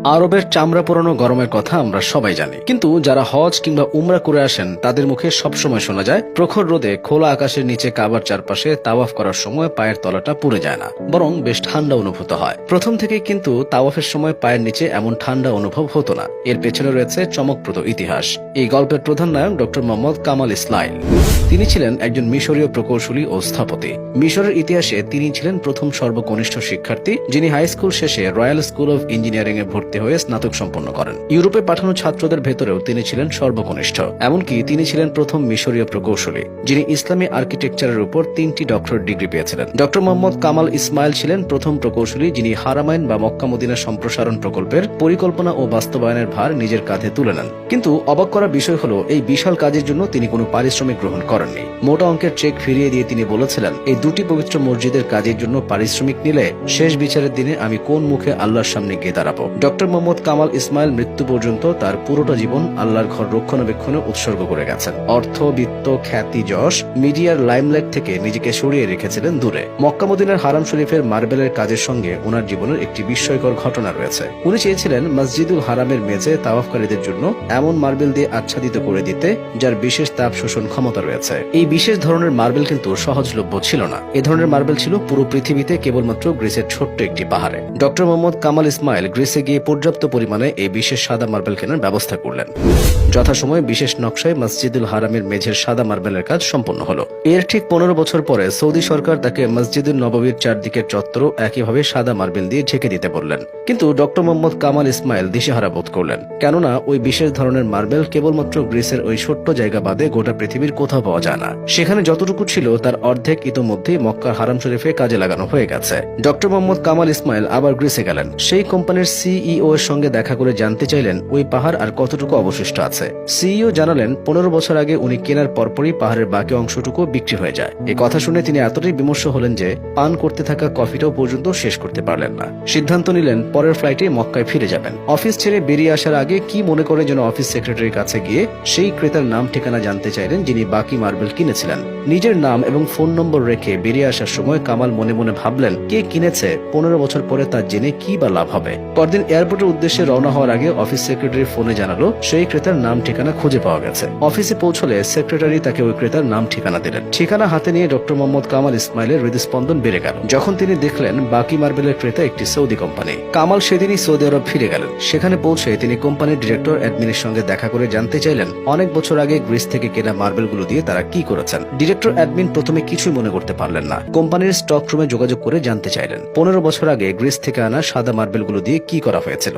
আরবের চামড়া পোড়ানো গরমের কথা আমরা সবাই জানি, কিন্তু যারা হজ কিংবা উমরা করে আসেন তাদের মুখে সবসময় শোনা যায় প্রখর রোদে খোলা আকাশের নিচে কাবার চারপাশে তাওয়াফ করার সময় পায়ের তলাটা পুড়ে যায় না, বরং বেশ ঠান্ডা অনুভূত হয়। প্রথম থেকে কিন্তু তাওয়াফের সময় পায়ের নিচে এমন ঠান্ডা অনুভব হতো না। এর পেছনে রয়েছে চমকপ্রদ ইতিহাস। এই গল্পের প্রধান নায়ক ডক্টর মোহাম্মদ কামাল ইসমাইল। তিনি ছিলেন একজন মিশরীয় প্রকৌশলী ও স্থপতি। মিশরের ইতিহাসে তিনি ছিলেন প্রথম সর্বকনিষ্ঠ শিক্ষার্থী যিনি হাই স্কুল শেষে রয়্যাল স্কুল অব ইঞ্জিনিয়ারিং এ ভর্তি হয়ে স্নাতক সম্পন্ন করেন। ইউরোপে পাঠানো ছাত্রদের ভেতরেও তিনি ছিলেন সর্বকনিষ্ঠ। এমনকি তিনি ছিলেন প্রথম মিশরীয় প্রকৌশলী যিনি ইসলামী আর্কিটেকচারের উপর 3টি ডক্টরেট ডিগ্রি পেয়েছিলেন। ডক্টর মোহাম্মদ কামাল ইসমাইল ছিলেন প্রথম প্রকৌশলী যিনি হারামাইন বা মক্কা মদিনা সম্প্রসারণ প্রকল্পের পরিকল্পনা ও বাস্তবায়নের ভার নিজের কাঁধে তুলে নেন। কিন্তু অবাক করার বিষয় হলো, এই বিশাল কাজের জন্য তিনি কোনো পারিশ্রমিক গ্রহণ করেননি। মোটা অঙ্কের চেক ফিরিয়ে দিয়ে তিনি বলেছিলেন, এই দুটি পবিত্র মসজিদের কাজের জন্য পারিশ্রমিক নিলে শেষ বিচারের দিনে আমি কোন মুখে আল্লাহর সামনে গিয়ে দাঁড়াবো। ডক্টর মোহাম্মদ কামাল ইসমাইল মৃত্যু পর্যন্ত তার পুরোটা জীবন আল্লাহর ঘর রক্ষণাবেক্ষণে উৎসর্গ করে গেছেন। অর্থ, বিত্ত, খ্যাতি, যশ, মিডিয়ার লাইমলাইট থেকে নিজেকে সরিয়ে রেখেছিলেন দূরে। মক্কা মদিনার হারাম শরীফের মার্বেলের কাজের সঙ্গে ওনার জীবনের একটি বিস্ময়কর ঘটনা রয়েছে। উনি চেয়েছিলেন মসজিদুল হারামের মেঝে তাওয়াফকারীদের জন্য এমন মার্বেল দিয়ে আচ্ছাদিত করে দিতে যার বিশেষ তাপ শোষণ ক্ষমতা রয়েছে। এই বিশেষ ধরনের মার্বেল কিন্তু সহজলভ্য ছিল না। এ ধরনের মার্বেল ছিল পুরো পৃথিবীতে কেবলমাত্র গ্রিসের ছোট্ট একটি পাহাড়ে। ডক্টর মোহাম্মদ কামাল ইসমাইল গ্রিসে গিয়ে পর্যাপ্ত পরিমাণে এই বিশেষ সাদা মার্বেল কেনার ব্যবস্থা করলেন। যথাসময়ে বিশেষ নকশায় মসজিদুল হারামের মেঝের সাদা মার্বেলের কাজ সম্পন্ন হলো। এর ঠিক 15 বছর পরে সৌদি সরকার তাকে মসজিদুল নববীর চারদিকের চত্বর একইভাবে সাদা মার্বেল দিয়ে ঢেকে দিতে বললেন। কিন্তু ডক্টর মোহাম্মদ কামাল ইসমাইল দিশেহারা বোধ করলেন, কেননা ওই বিশেষ ধরনের মার্বেল কেবলমাত্র গ্রিসের ওই ছোট্ট জায়গা বাদে গোটা পৃথিবীর কোথাও পাওয়া যায় না। সেখানে যতটুকু ছিল তার অর্ধেক ইতোমধ্যেই মক্কার হারাম শরীফে কাজে লাগানো হয়ে গেছে। ডক্টর মোহাম্মদ কামাল ইসমাইল আবার গ্রিসে গেলেন। সেই কোম্পানির সিইও এর সঙ্গে দেখা করে জানতে চাইলেন ওই পাহাড় আর কতটুকু অবশিষ্ট আছে। সিইও জানালেন 15 বছর আগে উনি কেনার পরপরই পাহাড়ের বাকি অংশটুকু বিক্রি হয়ে যায়। এই কথা শুনে তিনি এতটাই বিমর্ষ হলেন যে পান করতে থাকা কফিটাও পর্যন্ত শেষ করতে পারলেন না। সিদ্ধান্ত নিলেন পরের ফ্লাইটে মক্কায় ফিরে যাবেন। অফিস ছেড়ে বেরিয়ে আসার আগে কি মনে করে যেন অফিস সেক্রেটারির কাছে গিয়ে সেই ক্রেতার নাম ঠিকানা জানতে চাইলেন যিনি বাকি মার্বেল কিনেছিলেন। নিজের নাম এবং ফোন নম্বর রেখে বেরিয়ে আসার সময় কামাল মনে মনে ভাবলেন, কে কিনেছে 15 বছর পরে তা জেনে কি বা লাভ হবে। পরদিন এয়ারপোর্টের উদ্দেশ্যে রওনা হওয়ার আগে অফিস সেক্রেটারি ফোনে জানালো সেই ক্রেতার নাম ঠিকানা খুঁজে পাওয়া গেছে। অফিসে পৌঁছলে সেক্রেটারি তাকে ওই ক্রেতার নাম ঠিকানা দিলেন। ঠিকানা হাতে নিয়ে ডক্টর মোহাম্মদ কামাল ইসমাইলের হৃদস্পন্দন বেড়ে গেল যখন তিনি দেখলেন বাকি মার্বেলের ক্রেতা একটি সৌদি কোম্পানি। কামাল সেদিনই সৌদি আরব ফিরে গেলেন। সেখানে পৌঁছে তিনি কোম্পানির ডিরেক্টর অ্যাডমিনের সঙ্গে দেখা করে জানতে চাইলেন অনেক বছর আগে গ্রিস থেকে কেনা মার্বেলগুলো দিয়ে তারা কি করেছেন। ডিরেক্টর অ্যাডমিন প্রথমে কিছুই মনে করতে পারলেন না। কোম্পানির স্টক রুমে যোগাযোগ করে জানতে চাইলেন 15 বছর আগে গ্রিস থেকে আনা সাদা মার্বেলগুলো দিয়ে কি করা হয়েছিল।